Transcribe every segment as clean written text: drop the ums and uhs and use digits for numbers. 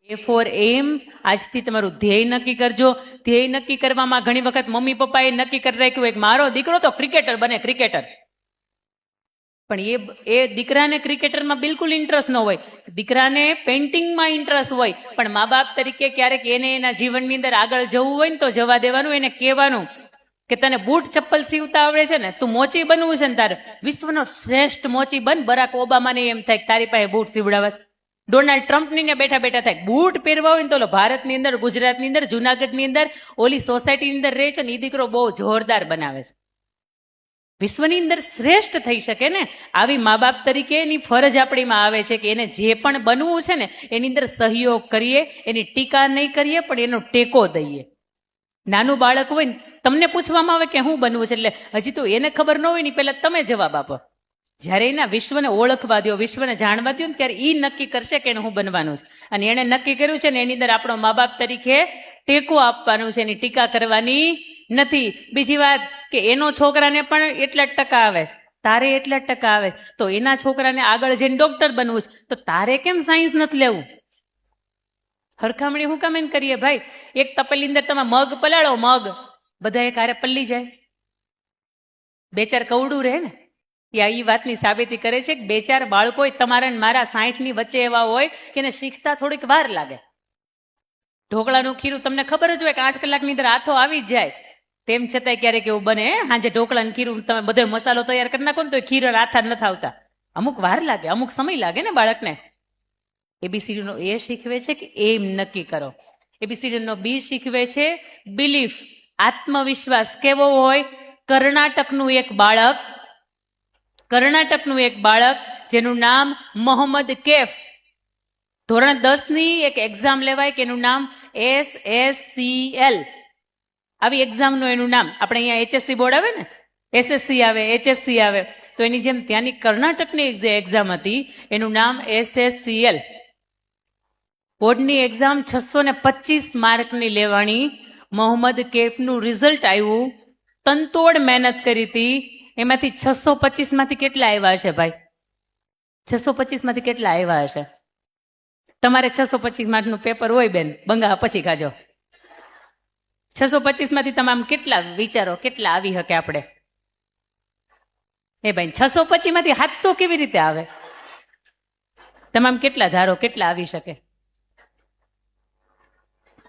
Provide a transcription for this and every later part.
એ four એમ. આજથી તમારું ધ્યેય નક્કી કરજો. ધ્યેય નક્કી કરવામાં ઘણી વખત મમ્મી પપ્પાએ નક્કી કરી રાખ્યું હોય કે મારો દીકરો તો ક્રિકેટર બને, ક્રિકેટર. પણ એ દીકરાને ક્રિકેટરમાં બિલકુલ ઇન્ટરેસ્ટ ન હોય, દીકરાને પેઇન્ટિંગમાં ઇન્ટરેસ્ટ હોય. પણ મા બાપ તરીકે ક્યારેક એને એના જીવનની અંદર આગળ જવું હોય ને તો જવા દેવાનું. એને કહેવાનું કે તને બૂટ ચપ્પલ સીવતા આવડે છે ને, તું મોચી બનવું છે ને, તારે વિશ્વનો શ્રેષ્ઠ મોચી બન. બરાક ઓબામાને એમ થાય કે તારી પાસે બૂટ સીવડાવે છે. ડોનાલ્ડ ટ્રમ્પની ને બેઠા બેઠા થાય બૂટ પહેરવા હોય ને તો ભારતની અંદર, ગુજરાતની અંદર, જુનાગઢની અંદર ઓલી સોસાયટીની અંદર રહે છે ને, એ દીકરો બહુ જોરદાર બનાવે છે. વિશ્વની અંદર શ્રેષ્ઠ થઈ શકે ને. આવી મા બાપ તરીકે એની ફરજ આપણીમાં આવે છે કે એને જે પણ બનવું છે ને એની અંદર સહયોગ કરીએ, એની ટીકા નહીં કરીએ, પણ એનો ટેકો દઈએ. નાનું બાળક હોય ને, તમને પૂછવામાં આવે કે શું બનવું છે, એટલે હજી તો એને ખબર ન હોય ને પહેલા તમે જવાબ આપો. જ્યારે એના વિશ્વને ઓળખવા દો, વિશ્વને જાણવા દો ને, ત્યારે એ નક્કી કરશે કે એને હું બનવાનું છે. અને એણે નક્કી કર્યું છે ને એની અંદર આપણો મા બાપ તરીકે ટેકો આપવાનું છે, એની ટીકા કરવાની નથી. બીજી વાત કે એનો છોકરાને પણ એટલા જ ટકા આવે છે, તારે એટલા જ ટકા આવે, તો એના છોકરાને આગળ જઈને ડોક્ટર બનવું છે, તો તારે કેમ સાયન્સ નથી લેવું? હરખામણી હું કામ કરીએ ભાઈ? એક તપેલી અંદર તમે મગ પલાળો, મગ બધા એક હારે પલ્લી જાય, બે ચાર કવડું રહે ને. એ વાતની સાબિતી કરે છે કે બે ચાર બાળકો તમારા ને મારા 60 ની વચ્ચે એવા હોય કે એને શીખતા થોડીક વાર લાગે. ઢોકળાનું ખીરું તમને ખબર જ હોય કે 8 કલાકની અંદર હાથો આવી જ જાય. તેમ છતાંય ક્યારેક એવું બને, હાજે ઢોકળાનું ખીરું તમે બધો મસાલો તૈયાર કરી નાખો ને તો ખીર હાથા નથી આવતા. અમુક વાર લાગે, અમુક સમય લાગે ને બાળકને. એબીસીડી નો એ શીખવે છે કે એમ નક્કી કરો. એબીસીડી નો બી શીખવે છે બિલીફ, આત્મવિશ્વાસ કેવો હોય. કર્ણાટકનું એક બાળક જેનું નામ મોહમ્મદ કૈફ. ધોરણ 10 ની એક એક્ઝામ લેવાય કે એનું નામ SSCL. આવી એક્ઝામનું એનું નામ. આપણે અહીંયા HSC બોર્ડ આવે ને, SSC આવે, HSC આવે, તો એની જેમ ત્યાંની કર્ણાટકની જે એક્ઝામ હતી એનું નામ SSCL. બોર્ડની એક્ઝામ 625 માર્કની લેવાની. મોહમ્મદ કૈફનું રિઝલ્ટ આવ્યું. તનતોડ મહેનત કરી હતી. એમાંથી 625 માંથી કેટલા આવ્યા હશે ભાઈ? 625 માંથી કેટલા આવ્યા હશે? તમારે 625 માર્કનું પેપર હોય બેન, બંગા પછી ખાજો. 625 માંથી તમે આમ કેટલા વિચારો, કેટલા આવી શકે આપણે? એ ભાઈ 625 માંથી 700 કેવી રીતે આવે? તમે આમ કેટલા ધારો, કેટલા આવી શકે?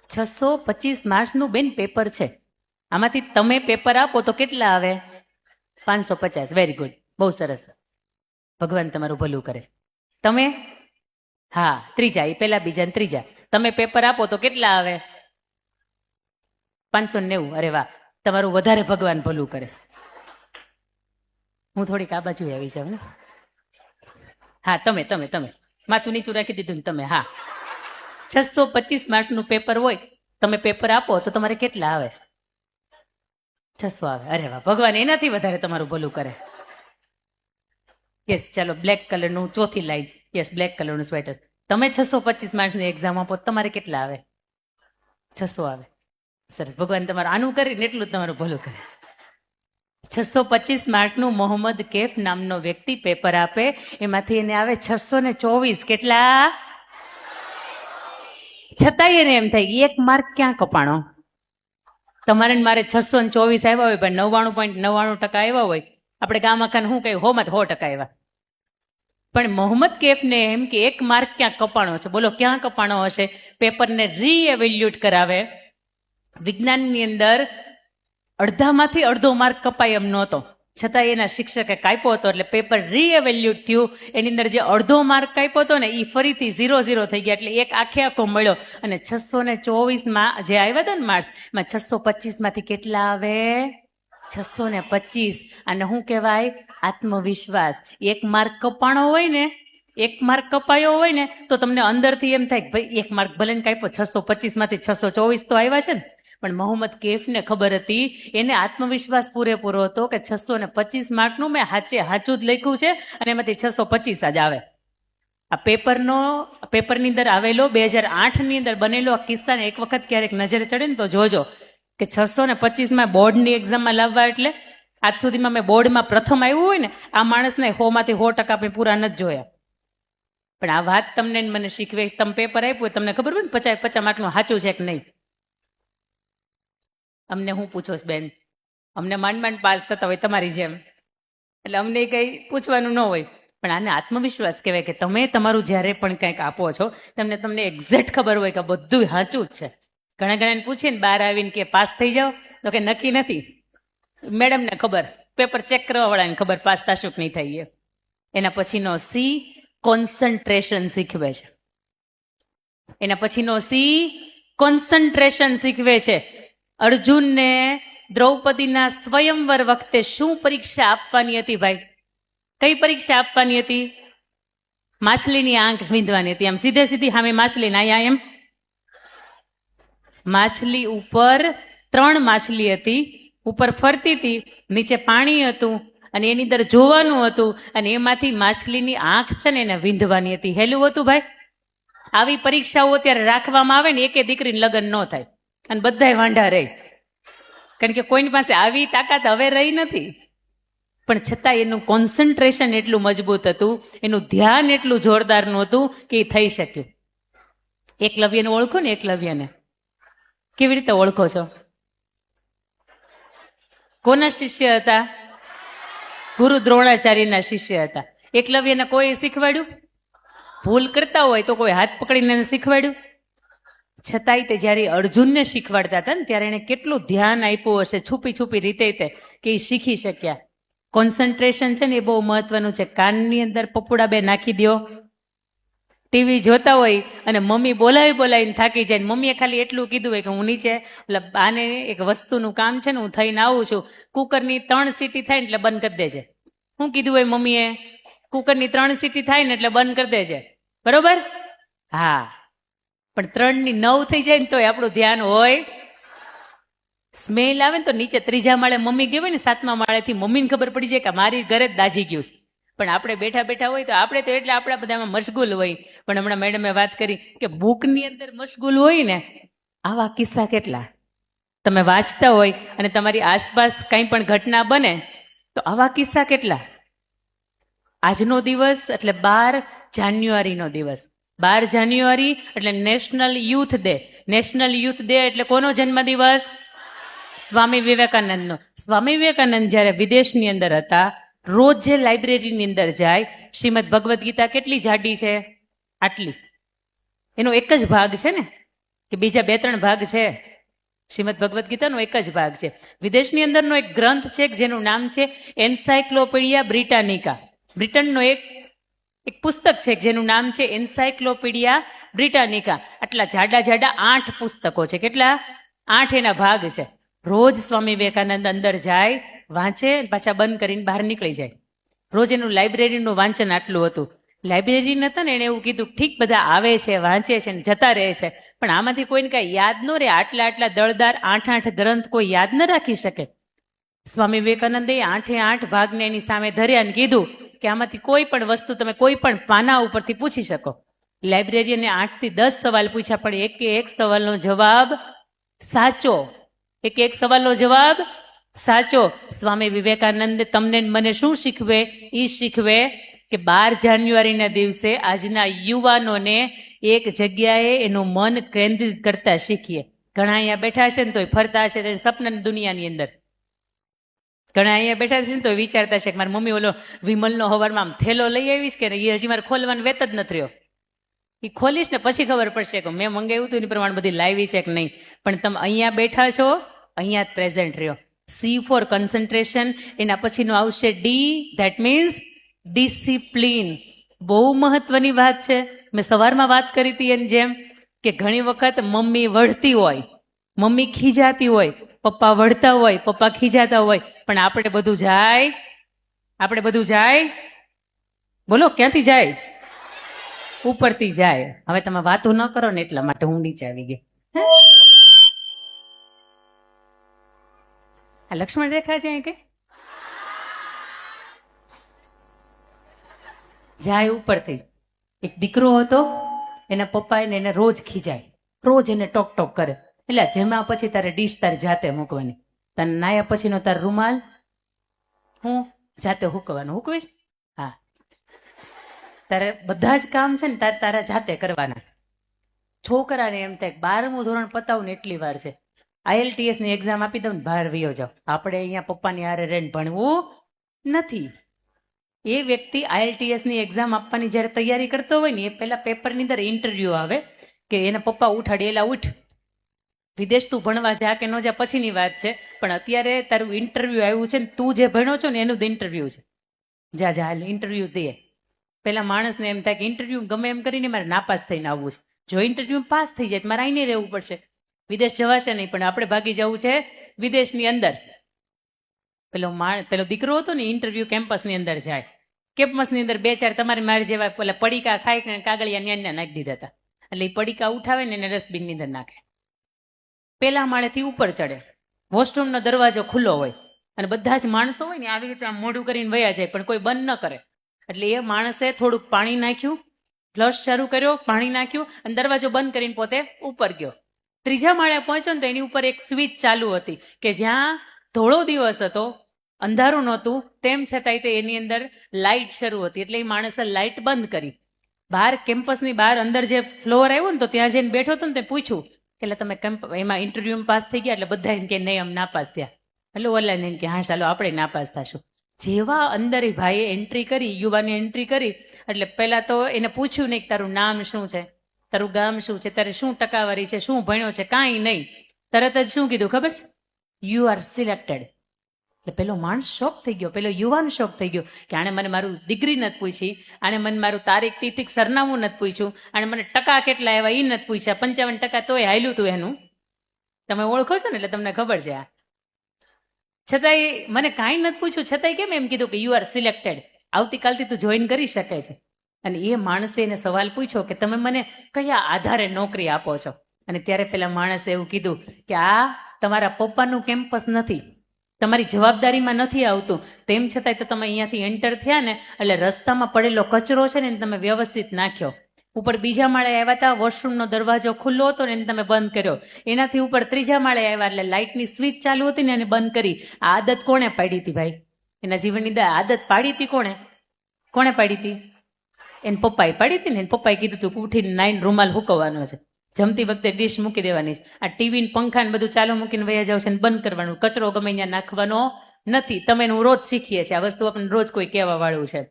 625 માર્ક્સનું બેન પેપર છે. આમાંથી તમે પેપર આપો તો કેટલા આવે? 550. વેરી ગુડ, બહુ સરસ. ભગવાન તમારું ભલું કરે. તમે હા ત્રીજા, એ પેલા બીજા ને ત્રીજા. તમે પેપર આપો તો કેટલા આવે? 590. અરે વાહ, તમારું વધારે ભગવાન ભલું કરે. હું થોડીક આ બાજુ આવી જાઉં ને. હા તમે માથું નીચું રાખી દીધું ને તમે. હા 625 માર્ક્સનું પેપર હોય, તમે પેપર આપો તો તમારે કેટલા આવે? 600 આવે. અરે વાહ, ભગવાન એનાથી વધારે તમારું ભલું કરે. યસ, ચાલો બ્લેક કલરનું ચોથી લાઈન. યસ, બ્લેક કલરનું સ્વેટર. તમે 625 માર્ક્સની એક્ઝામ આપો તમારે કેટલા આવે? 600 આવે. સરસ, ભગવાન તમારું આનું કરીને એટલું જ તમારું ભલું કરે. 625 માર્કનું મોહમ્મદ કૈફ નામનો વ્યક્તિ પેપર આપે, એમાંથી એને આવે 624. કેટલા? છતાંય એને એમ થાય એક માર્ક ક્યાં કપાણો. તમારે મારે 624 આવ્યા હોય પણ 99.99% આવ્યા હોય. આપણે ગામ આખાને શું કહ્યું, 100% આવ્યા. પણ મોહમ્મદ કૈફને એમ કે એક માર્ક ક્યાં કપાણો છે. બોલો ક્યાં કપાણો હશે? પેપરને રીએવેલ્યુએટ કરાવે. વિજ્ઞાનની અંદર અડધામાંથી અડધો માર્ક કપાય એમ નહોતો, છતાં એના શિક્ષકે કાપ્યો હતો, એટલે પેપર રીએવેલ્યુએટ થયું. એની અંદર જે અડધો માર્ક કાપ્યો હતો ને એ ફરીથી 0-0 થઈ ગયા, એટલે એક આખો મળ્યો. અને 624માં જે આવ્યા હતા ને માર્ક્સ, એમાં 625 માંથી કેટલા આવે? 625. અને શું કહેવાય? આત્મવિશ્વાસ. એક માર્ક કપાણો હોય ને, એક માર્ક કપાયો હોય ને તો તમને અંદરથી એમ થાય કે ભાઈ એક માર્ક ભલે ને કાપ્યો, 625 માંથી 624 તો આવ્યા છે ને. પણ મોહમ્મદ કૈફને ખબર હતી, એને આત્મવિશ્વાસ પૂરેપૂરો હતો કે 625 માર્કનું મેં સાચું જ લખ્યું છે અને એમાંથી 625 જ આવે. આ પેપરની અંદર આવેલો 2008ની અંદર બનેલો આ કિસ્સાને એક વખત ક્યારેક નજરે ચડે ને તો જોજો કે 625માં બોર્ડની એક્ઝામમાં લાવવા. એટલે આજ સુધીમાં મેં બોર્ડમાં પ્રથમ આવ્યું હોય ને, આ માણસને 100 માંથી 100% પૂરા નથી જોયા. પણ આ વાત તમને ને મને શીખવે. તમે પેપર આપ્યું તમને ખબર હોય ને 50 માર્કનું સાચું છે કે નહીં. અમને હું પૂછો છો બેન, અમને માંડ પાસ થતા હોય તમારી જેમ, એટલે અમને કંઈ પૂછવાનું ન હોય. પણ આને આત્મવિશ્વાસ કહેવાય કે તમે તમારું જ્યારે પણ કંઈક આપો છો તમને એક્ઝેક્ટ ખબર હોય કે બધું સાચું જ છે. ઘણા પૂછીએ ને બહાર આવીને કે પાસ થઈ જાઓ તો કે નક્કી નથી. મેડમને ખબર, પેપર ચેક કરવા વાળાને ખબર પાસ થશું કે નહીં થઈએ. એના પછીનો સી કોન્સન્ટ્રેશન શીખવે છે. એના પછીનો સી કોન્સન્ટ્રેશન શીખવે છે. અર્જુનને દ્રૌપદીના સ્વયંવર વખતે શું પરીક્ષા આપવાની હતી ભાઈ? કઈ પરીક્ષા આપવાની હતી? માછલીની આંખ વીંધવાની હતી. આમ સીધી સામે માછલી ના અહીંયા એમ માછલી ઉપર 3 માછલી હતી, ઉપર ફરતી હતી, નીચે પાણી હતું અને એની અંદર જોવાનું હતું અને એમાંથી માછલીની આંખ છે ને એને વીંધવાની હતી. હેલું હતું ભાઈ? આવી પરીક્ષાઓ ત્યારે રાખવામાં આવે ને એકે દીકરીને લગ્ન ન થાય અને બધાય વાંઢા રહે, કારણ કે કોઈની પાસે આવી તાકાત હવે રહી નથી. પણ છતાં એનું કોન્સન્ટ્રેશન એટલું મજબૂત હતું, એનું ધ્યાન એટલું જોરદારનું હતું કે એ થઈ શક્યું. એકલવ્યને ઓળખો ને? એકલવ્યને કેવી રીતે ઓળખો છો? કોના શિષ્ય હતા? ગુરુ દ્રોણાચાર્યના શિષ્ય હતા. એકલવ્યને કોઈ શીખવાડ્યું? ભૂલ કરતા હોય તો કોઈ હાથ પકડીને શીખવાડ્યું? છતાંય તે જ્યારે અર્જુનને શીખવાડતા હતા ને ત્યારે એને કેટલું ધ્યાન આપ્યું હશે છુપી રીતે કે એ શીખી શક્યા. કોન્સન્ટ્રેશન છે ને એ બહુ મહત્વનું છે. કાનની અંદર પપુડા 2 નાખી દો, ટીવી જોતા હોય અને મમ્મી બોલાવીને થાકી જાય, મમ્મીએ ખાલી એટલું કીધું હોય કે હું નીચે આને એક વસ્તુનું કામ છે ને હું થઈને આવું છું, કુકરની 3 સીટી થાય ને એટલે બંધ કરી દેજે. શું કીધું હોય મમ્મીએ? કુકરની 3 સીટી થાય ને એટલે બંધ કરી દેજે, બરોબર? હા, પણ 3 ની 9 થઈ જાય ને તોય આપણું ધ્યાન હોય. સ્મેલ આવે ને તો નીચે 3જા માળે મમ્મી ગઈ હોય ને 7મા માળેથી મમ્મીને ખબર પડી જાય કે મારી ઘરે જ દાજી ગયું છે. પણ આપણે બેઠા હોય તો આપણે તો એટલે આપણા બધામાં મશગુલ હોય. પણ હમણાં મેડમે વાત કરી કે બુકની અંદર મશગુલ હોય ને, આવા કિસ્સા કેટલા તમે વાંચતા હોય અને તમારી આસપાસ કંઈ પણ ઘટના બને તો આવા કિસ્સા કેટલા. આજનો દિવસ એટલે 12 જાન્યુઆરીનો દિવસ. 12 જાન્યુઆરી એટલે national youth day. National youth day એટલે કોનો જન્મદિવસ? સ્વામી વિવેકાનંદનો. સ્વામી વિવેકાનંદ જ્યારે વિદેશની અંદર હતા, રોજ જે લાઇબ્રેરીની અંદર જાય, શ્રીમદ ભગવદ્ ગીતા કેટલી જાડી છે? આટલી. એનો એક જ ભાગ છે ને કે બીજા 2-3 ભાગ છે? શ્રીમદ ભગવદ્ ગીતાનો એક જ ભાગ છે. વિદેશની અંદરનો એક ગ્રંથ છે જેનું નામ છે એન્સાયક્લોપીડિયા બ્રિટાનિકા. બ્રિટનનો એક પુસ્તક છે જેનું નામ છે એન્સાયક્લોપીડિયા બ્રિટાનિકા. આટલા જાડા 8 પુસ્તકો છે. કેટલા? 8 એના ભાગ છે. રોજ સ્વામી વિવેકાનંદ અંદર જાય, વાંચે, પાછા બંધ કરીને બહાર નીકળી જાય. રોજ એનું લાઇબ્રેરીનું વાંચન આટલું હતું. લાઇબ્રેરી નતા ને એને એવું કીધું ઠીક બધા આવે છે, વાંચે છે ને જતા રહે છે, પણ આમાંથી કોઈને કાંઈ યાદ ન રહે. આટલા દળદાર 8 ગ્રંથ કોઈ યાદ ન રાખી શકે. સ્વામી વિવેકાનંદે 8 ભાગને એની સામે ધર્યા અને કીધું કે આમાંથી કોઈ પણ વસ્તુ તમે કોઈ પણ પાના ઉપરથી પૂછી શકો. લાઇબ્રેરીને 8 થી 10 સવાલ પૂછ્યા, પણ એક સવાલનો જવાબ સાચો. એક સવાલનો જવાબ સાચો. સ્વામી વિવેકાનંદ તમને મને શું શીખવે? એ શીખવે કે 12 જાન્યુઆરીના દિવસે આજના યુવાનોને એક જગ્યાએ એનું મન કેન્દ્રિત કરતા શીખીએ. ઘણા અહીંયા બેઠા હશે ને તોય ફરતા હશે સપનાની દુનિયાની અંદર. ઘણા અહીંયા બેઠા છે ને તો વિચારતા છે કે મારી મમ્મી ઓલો વિમલનો હવારમાં આમ થેલો લઈ આવીશ કે એ હજી મારે ખોલવાનું વેત જ નથી રહ્યો. એ ખોલીશ ને પછી ખબર પડશે કે મેં મંગાવ્યું હતું એની પ્રમાણે બધી લાવી છે કે નહીં. પણ તમે અહીંયા બેઠા છો, અહીંયા જ પ્રેઝન્ટ રહ્યો. C for concentration. એના પછીનો આવશે ડી, ધેટ મીન્સ ડિસિપ્લિન. બહુ મહત્વની વાત છે. મેં સવારમાં વાત કરી હતી એની જેમ કે ઘણી વખત મમ્મી વઢતી હોય, મમ્મી ખીજાતી હોય, પપ્પા વઢતા હોય, પપ્પા ખીજાતા હોય, પણ આપણે બધું જાય. બોલો ક્યાંથી જાય? ઉપરથી જાય. હવે તમે વાતો ન કરો ને એટલા માટે હું નીચે આવી ગઈ. આ લક્ષ્મણ રેખા છે કે જાય ઉપરથી. એક દીકરો હતો, એના પપ્પા એને રોજ ખીજાય, રોજ એને ટોક કરે. એટલે જેમાં પછી તારે ડીશ તારે જાતે મૂકવાની. તને નાયા પછીનો તાર રૂમાલ હું જાતે હૂકવાનું. હૂકવીશ? હા. તારે બધા જ કામ છે ને તારા જાતે કરવાના. છોકરાને એમ થાય 12મું ધોરણ પતાવું ને એટલી વાર છે, IELTS ની એક્ઝામ આપી દઉં ને બહાર વયો જાઓ. આપણે અહીંયા પપ્પાની હારે રહીને ભણવું નથી. એ વ્યક્તિ IELTS ની એક્ઝામ આપવાની જ્યારે તૈયારી કરતો હોય ને એ પહેલા પેપરની અંદર ઇન્ટરવ્યૂ આવે કે એના પપ્પા ઉઠાડી, એલા ઉઠ, વિદેશ તું ભણવા જા કે ન જા પછીની વાત છે, પણ અત્યારે તારું ઇન્ટરવ્યૂ આવ્યું છે ને તું જે ભણ્યો છો ને એનું જ ઇન્ટરવ્યૂ છે, જા જા ઇન્ટરવ્યૂ દે. પેલા માણસને એમ થાય કે ઇન્ટરવ્યૂ ગમે એમ કરીને મારે નાપાસ થઈને આવવું છે, જો ઇન્ટરવ્યૂ પાસ થઈ જાય તો મારે અહીં રહેવું પડશે, વિદેશ જવાશે નહીં. પણ આપણે ભાગી જવું છે વિદેશની અંદર. પેલો દીકરો હતો ને ઇન્ટરવ્યૂ કેમ્પસની અંદર જાય, કેમ્પસની અંદર 2-4 તમારે મારી જેવા પેલા પડીકા ખાઈ કાગળિયા ન્યા નાખી દીધા હતા, એટલે એ પડીકા ઉઠાવે ને એને ડસ્ટબિનની અંદર નાખે. પેલા માળેથી ઉપર ચડે, વોશરૂમનો દરવાજો ખુલ્લો હોય અને બધા જ માણસો હોય ને આવી રીતે આમ મોઢું કરીને વયા જાય, પણ કોઈ બંધ ન કરે. એટલે એ માણસે થોડુંક પાણી નાખ્યું, ફ્લશ શરૂ કર્યો, પાણી નાખ્યું અને દરવાજો બંધ કરીને પોતે ઉપર ગયો. 3જા માળે પહોંચ્યો ને તો એની ઉપર એક સ્વિચ ચાલુ હતી કે જ્યાં ધોળો દિવસ હતો, અંધારું નહોતું, તેમ છતાંય તે એની અંદર લાઇટ શરૂ હતી. એટલે એ માણસે લાઇટ બંધ કરી. બહાર કેમ્પસની બહાર અંદર જે ફ્લોર આવ્યો ને તો ત્યાં જઈને બેઠો હતો ને તે પૂછ્યું કે એટલે તમે એમાં ઇન્ટરવ્યુમાં પાસ થઈ ગયા? એટલે બધા એમ કે નહીં, આમ નાપાસ થયા. એટલે ઓલા એમ કે હા ચાલો આપણે નાપાસ થશું. જેવા અંદર એ ભાઈએ એન્ટ્રી કરી, યુવાને એન્ટ્રી કરી, એટલે પહેલા તો એને પૂછ્યું નહીં કે તારું નામ શું છે, તારું ગામ શું છે, તારે શું ટકાવારી છે, શું ભણ્યો છે, કાંઈ નહીં. તરત જ શું કીધું ખબર છે? You are selected. એટલે પેલો માણસ શોક થઈ ગયો, પેલો યુવાન શોક થઈ ગયો કે આણે મને મારું ડિગ્રી નથી પૂછી, આણે મને મારું તારીખ તિથિક સરનામું નથી પૂછ્યું, આણે મને ટકા કેટલા આવ્યા એ નથી પૂછ્યા, 55% તોય હાલ્યું હતું એનું. તમે ઓળખો છો ને એટલે તમને ખબર છે. આ છતાંય મને કાંઈ નથી પૂછ્યું, છતાંય કેમ એમ કીધું કે યુ આર સિલેક્ટેડ, આવતીકાલથી તું જોઈન કરી શકે છે. અને એ માણસે એને સવાલ પૂછ્યો કે તમે મને કયા આધારે નોકરી આપો છો? અને ત્યારે પેલા માણસે એવું કીધું કે આ તમારા પપ્પાનું કેમ્પસ નથી, તમારી જવાબદારીમાં નથી આવતું, તેમ છતાંય તો તમે અહીંયાથી એન્ટર થયા ને એટલે રસ્તામાં પડેલો કચરો છે ને એને તમે વ્યવસ્થિત નાખ્યો. ઉપર 2જા માળે આવ્યા હતા, વોશરૂમનો દરવાજો ખુલ્લો હતો ને એને તમે બંધ કર્યો. એનાથી ઉપર 3જા માળે આવ્યા એટલે લાઇટની સ્વિચ ચાલુ હતી ને એને બંધ કરી. આ આદત કોણે પાડી હતી ભાઈ? એના જીવનની આદત પાડી હતી કોણે પાડી હતી? એને પપ્પાએ પાડી હતી ને. એને પપ્પાએ કીધું હતું કે ઉઠીને નાઈને રૂમાલ હુકવવાનો છે, જમતી વખતે ડીશ મૂકી દેવાની છે, આ ટીવી ને પંખા ને બધું ચાલુ મૂકીને વયા જાવ છે ને બંધ કરવાનું, કચરો ગમે ત્યાં નાખવાનો નથી. તમે હું રોજ શીખીએ છીએ, આ વસ્તુ આપણને રોજ કોઈ કહેવા વાળું છે.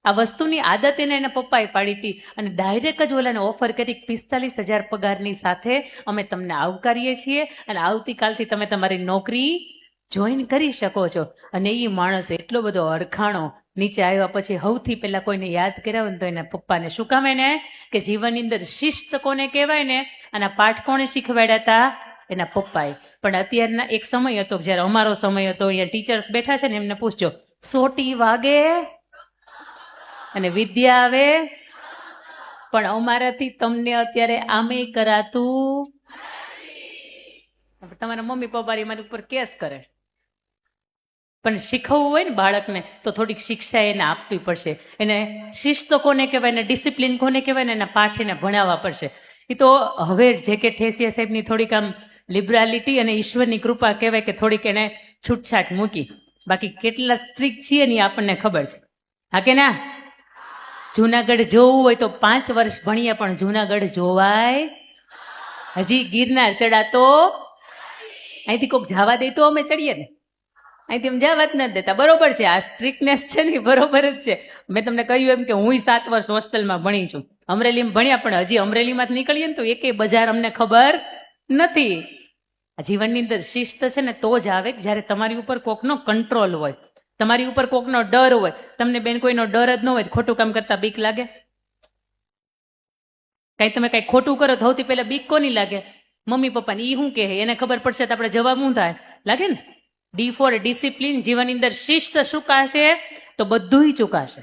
આ વસ્તુની આદત એને એના પપ્પાએ પાડી હતી અને ડાયરેક્ટ જ ઓલાને ઓફર કરી 45,000 પગારની સાથે અમે તમને આવકારીએ છીએ અને આવતીકાલથી તમે તમારી નોકરી જોઈન કરી શકો છો. અને એ માણસ એટલો બધો અરખાણો, નીચે આવ્યા પછી સૌથી પહેલા કોઈને યાદ કર્યા હોય ને તો એના પપ્પાને. શું કામ? એને કે જીવનની અંદર શિસ્ત કોને કહેવાય ને આના પાઠ કોણે શીખવાડ્યા હતા? એના પપ્પાએ. પણ અત્યારના એક સમય હતો જ્યારે અમારો સમય હતો, અહીંયા ટીચર્સ બેઠા છે ને એમને પૂછજો, સોટી વાગે અને વિદ્યા આવે, પણ અમારાથી તમને અત્યારે આમે કરાતું. તમારા મમ્મી પપ્પા મારી ઉપર કેસ કરે, પણ શીખવવું હોય ને બાળકને તો થોડીક શિક્ષા એને આપવી પડશે. એને શિસ્ત કોને કહેવાય ને ડિસિપ્લિન કોને કહેવાય ને એના પાઠ એને ભણાવવા પડશે. એ તો હવે જે કે ઠેસિયા સાહેબની થોડીક આમ લિબરાલિટી અને ઈશ્વરની કૃપા કહેવાય કે થોડીક એને છૂટછાટ મૂકી, બાકી કેટલા સ્ટ્રિક્ટ છીએ ને આપણને ખબર છે. હા કે ના? જુનાગઢ જોવું હોય તો 5 વર્ષ ભણીએ પણ જુનાગઢ જોવાય. હજી ગિરનાર ચડાતો અહીંથી કોઈક જવા દે તો અમે ચડીએ ને, અહીંથી એમ જવા જ નથી દેતા. બરોબર છે, આ સ્ટ્રિક્ટનેસ છે ને બરોબર જ છે. મેં તમને કહ્યું એમ કે હું 7 વર્ષ હોસ્ટેલમાં ભણી છું, અમરેલીમાં ભણ્યા, પણ હજી અમરેલીમાં જ નીકળીએ ને તો એકેય બજાર અમને ખબર નથી. આ જીવનની અંદર શિસ્ત છે ને તો જ આવે જ્યારે તમારી ઉપર કોકનો કંટ્રોલ હોય, તમારી ઉપર કોકનો ડર હોય. તમને બેન કોઈનો ડર જ ન હોય ખોટું કામ કરતા બીક લાગે? કઈ તમે કઈ ખોટું કરો તો સૌથી પહેલા બીક કોની લાગે? મમ્મી પપ્પાની. ઈ શું કહે એને ખબર પડશે તો આપણે જવાબ શું થાય? લાગે ને. D for discipline. જીવનની અંદર શિસ્ત ચૂકાશે તો બધું ચૂકાશે.